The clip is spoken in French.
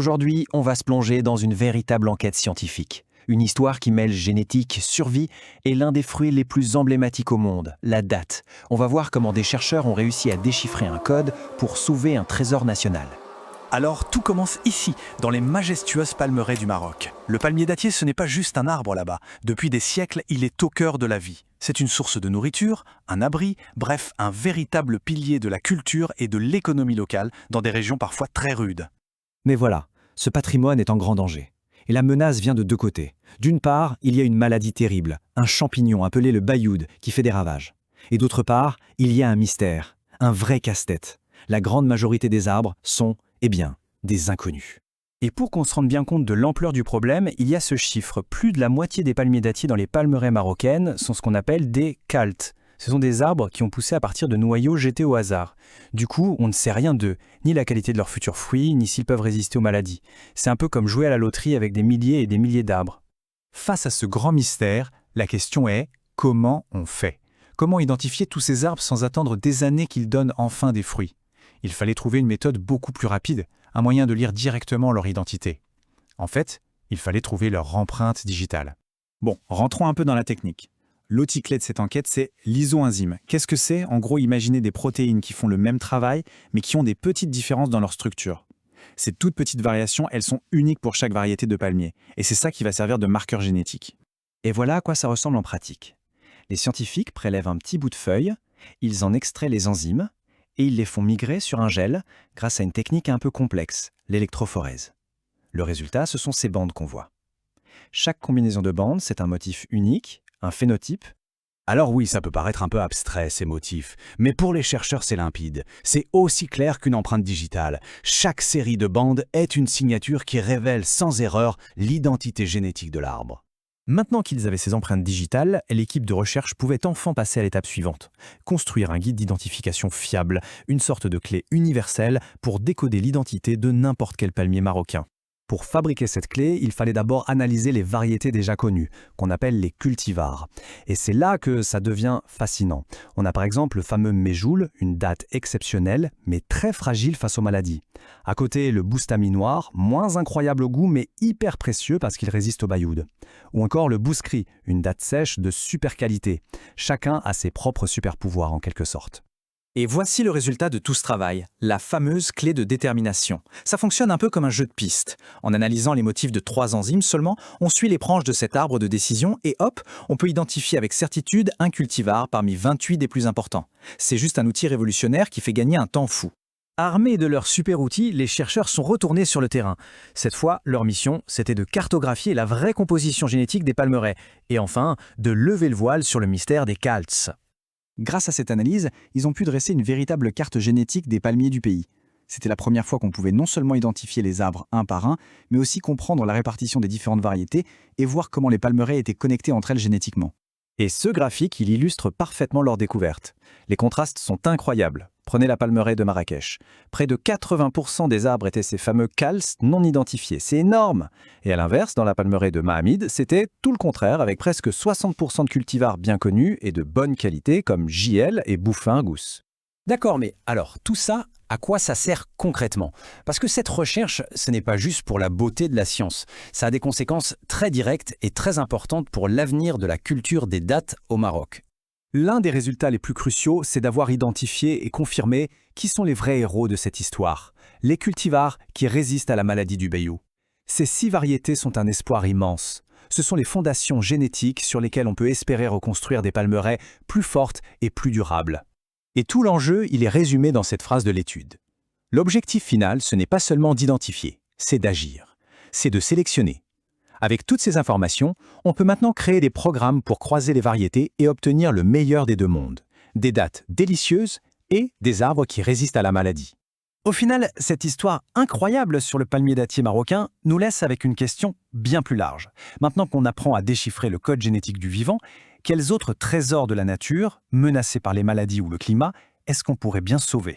Aujourd'hui, on va se plonger dans une véritable enquête scientifique. Une histoire qui mêle génétique, survie et l'un des fruits les plus emblématiques au monde, la date. On va voir comment des chercheurs ont réussi à déchiffrer un code pour sauver un trésor national. Alors tout commence ici, dans les majestueuses palmeraies du Maroc. Le palmier dattier, ce n'est pas juste un arbre là-bas. Depuis des siècles, il est au cœur de la vie. C'est une source de nourriture, un abri, bref, un véritable pilier de la culture et de l'économie locale dans des régions parfois très rudes. Mais voilà, ce patrimoine est en grand danger. Et la menace vient de deux côtés. D'une part, il y a une maladie terrible, un champignon appelé le bayoud qui fait des ravages. Et d'autre part, il y a un mystère, un vrai casse-tête. La grande majorité des arbres sont, des inconnus. Et pour qu'on se rende bien compte de l'ampleur du problème, il y a ce chiffre. Plus de la moitié des palmiers dattiers dans les palmeraies marocaines sont ce qu'on appelle des caltes. Ce sont des arbres qui ont poussé à partir de noyaux jetés au hasard. Du coup, on ne sait rien d'eux, ni la qualité de leurs futurs fruits, ni s'ils peuvent résister aux maladies. C'est un peu comme jouer à la loterie avec des milliers et des milliers d'arbres. Face à ce grand mystère, la question est comment on fait? Comment identifier tous ces arbres sans attendre des années qu'ils donnent enfin des fruits? Il fallait trouver une méthode beaucoup plus rapide, un moyen de lire directement leur identité. En fait, il fallait trouver leur empreinte digitale. Bon, rentrons un peu dans la technique. L'outil clé de cette enquête, c'est l'isoenzyme. Qu'est-ce que c'est? En gros, imaginez des protéines qui font le même travail, mais qui ont des petites différences dans leur structure. Ces toutes petites variations, elles sont uniques pour chaque variété de palmier, et c'est ça qui va servir de marqueur génétique. Et voilà à quoi ça ressemble en pratique. Les scientifiques prélèvent un petit bout de feuille, ils en extraient les enzymes, et ils les font migrer sur un gel grâce à une technique un peu complexe, l'électrophorèse. Le résultat, ce sont ces bandes qu'on voit. Chaque combinaison de bandes, c'est un motif unique, un phénotype. Alors oui, ça peut paraître un peu abstrait, ces motifs, mais pour les chercheurs, c'est limpide. C'est aussi clair qu'une empreinte digitale. Chaque série de bandes est une signature qui révèle sans erreur l'identité génétique de l'arbre. Maintenant qu'ils avaient ces empreintes digitales, l'équipe de recherche pouvait enfin passer à l'étape suivante. Construire un guide d'identification fiable, une sorte de clé universelle pour décoder l'identité de n'importe quel palmier marocain. Pour fabriquer cette clé, il fallait d'abord analyser les variétés déjà connues, qu'on appelle les cultivars. Et c'est là que ça devient fascinant. On a par exemple le fameux méjoul, une date exceptionnelle, mais très fragile face aux maladies. À côté, le boustami noir, moins incroyable au goût, mais hyper précieux parce qu'il résiste au bayoud. Ou encore le bouskri, une date sèche de super qualité. Chacun a ses propres super pouvoirs en quelque sorte. Et voici le résultat de tout ce travail, la fameuse clé de détermination. Ça fonctionne un peu comme un jeu de piste. En analysant les motifs de 3 enzymes seulement, on suit les branches de cet arbre de décision et hop, on peut identifier avec certitude un cultivar parmi 28 des plus importants. C'est juste un outil révolutionnaire qui fait gagner un temps fou. Armés de leur super outil, les chercheurs sont retournés sur le terrain. Cette fois, leur mission, c'était de cartographier la vraie composition génétique des palmeraies et enfin, de lever le voile sur le mystère des caltes. Grâce à cette analyse, ils ont pu dresser une véritable carte génétique des palmiers du pays. C'était la première fois qu'on pouvait non seulement identifier les arbres un par un, mais aussi comprendre la répartition des différentes variétés et voir comment les palmeraies étaient connectées entre elles génétiquement. Et ce graphique, il illustre parfaitement leur découverte. Les contrastes sont incroyables. Prenez la palmeraie de Marrakech. Près de 80% des arbres étaient ces fameux calces non identifiés. C'est énorme! Et à l'inverse, dans la palmeraie de Mahamid, c'était tout le contraire, avec presque 60% de cultivars bien connus et de bonne qualité comme JL et Bouffin Gousse. D'accord, mais alors, tout ça, à quoi ça sert concrètement? Parce que cette recherche, ce n'est pas juste pour la beauté de la science. Ça a des conséquences très directes et très importantes pour l'avenir de la culture des dattes au Maroc. L'un des résultats les plus cruciaux, c'est d'avoir identifié et confirmé qui sont les vrais héros de cette histoire, les cultivars qui résistent à la maladie du bayoud. Ces 6 variétés sont un espoir immense. Ce sont les fondations génétiques sur lesquelles on peut espérer reconstruire des palmeraies plus fortes et plus durables. Et tout l'enjeu, il est résumé dans cette phrase de l'étude. L'objectif final, ce n'est pas seulement d'identifier, c'est d'agir, c'est de sélectionner. Avec toutes ces informations, on peut maintenant créer des programmes pour croiser les variétés et obtenir le meilleur des deux mondes. Des dattes délicieuses et des arbres qui résistent à la maladie. Au final, cette histoire incroyable sur le palmier dattier marocain nous laisse avec une question bien plus large. Maintenant qu'on apprend à déchiffrer le code génétique du vivant, quels autres trésors de la nature, menacés par les maladies ou le climat, est-ce qu'on pourrait bien sauver ?